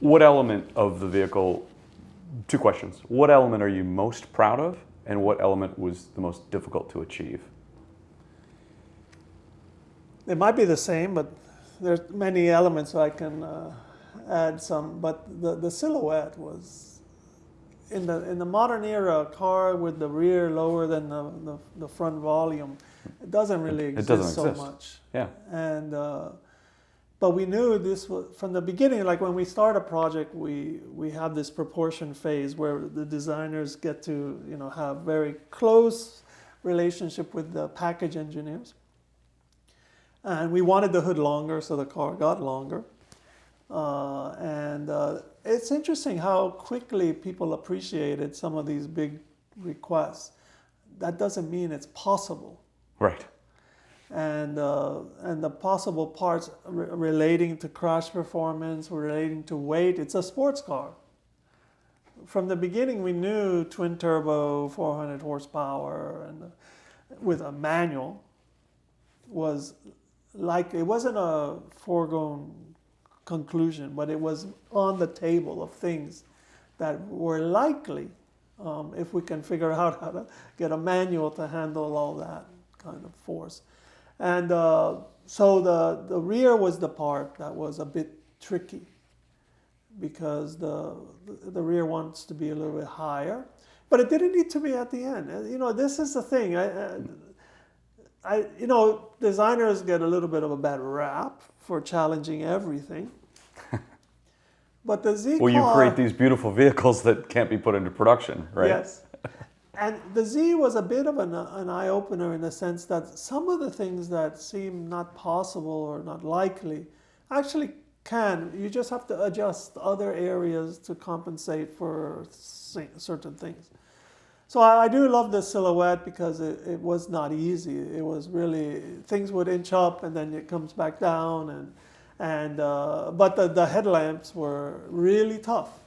What element of the vehicle, two questions, what element are you most proud of and what element was the most difficult to achieve? It might be the same, but there's many elements so I can add some. But the silhouette was, in the modern era, a car with the rear lower than the front volume, it doesn't really exist so much. Yeah. And but we knew this was from the beginning. Like when we start a project, we have this proportion phase where the designers get to have very close relationship with the package engineers. And we wanted the hood longer, so the car got longer. And it's interesting how quickly people appreciated some of these big requests. That doesn't mean it's possible. Right. And the possible parts relating to crash performance, relating to weight, it's a sports car. From the beginning, we knew twin turbo, 400 horsepower, and with a manual was like, it wasn't a foregone conclusion, but it was on the table of things that were likely, if we can figure out how to get a manual to handle all that kind of force. And so the rear was the part that was a bit tricky because the rear wants to be a little bit higher, but it didn't need to be at the end. This is the thing. Designers get a little bit of a bad rap for challenging everything. But the Z car... Well, you create these beautiful vehicles that can't be put into production, right? Yes. And the Z was a bit of an eye-opener in the sense that some of the things that seem not possible or not likely actually can. You just have to adjust other areas to compensate for certain things. So I do love the silhouette because it was not easy. It was really, things would inch up and then it comes back down. But the headlamps were really tough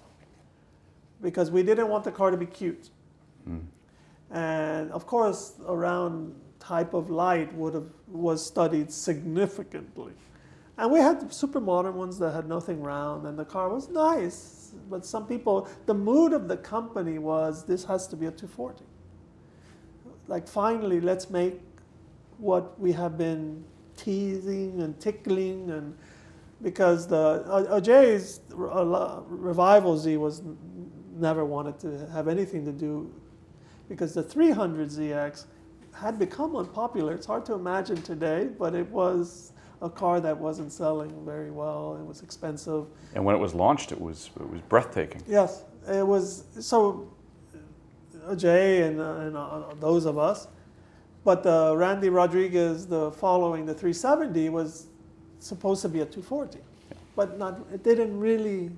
because we didn't want the car to be cute. Mm. And of course, around type of light was studied significantly. And we had super modern ones that had nothing round, and the car was nice. But some people, the mood of the company was, this has to be a 240. Like, finally, let's make what we have been teasing and tickling, and because the Ajay's Revival Z was never wanted to have anything to do, because the 300ZX had become unpopular. It's hard to imagine today, but it was a car that wasn't selling very well. It was expensive. And when it was launched, it was breathtaking. Yes, it was. So Jay and those of us, but Randy Rodriguez, the 370 was supposed to be a 240, but not. It didn't really.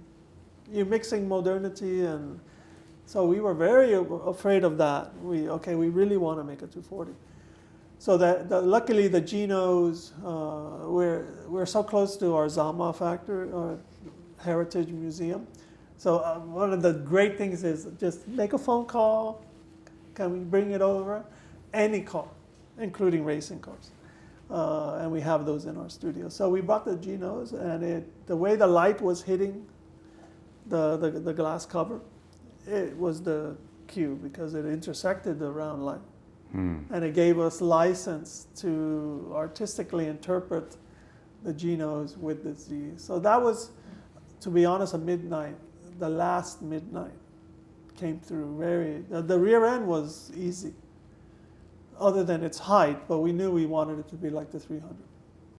You're mixing modernity, and so we were very afraid of that. We really want to make a 240. So luckily the Genos, we're so close to our Zama factory, our heritage museum. So one of the great things is just make a phone call. Can we bring it over? Any car, including racing cars. And we have those in our studio. So we brought the Genos, and the way the light was hitting the glass cover, it was the cue because it intersected the round light. And it gave us license to artistically interpret the Genos with the Z. So that was, to be honest, the last midnight came through the rear end was easy, other than its height, but we knew we wanted it to be like the 300.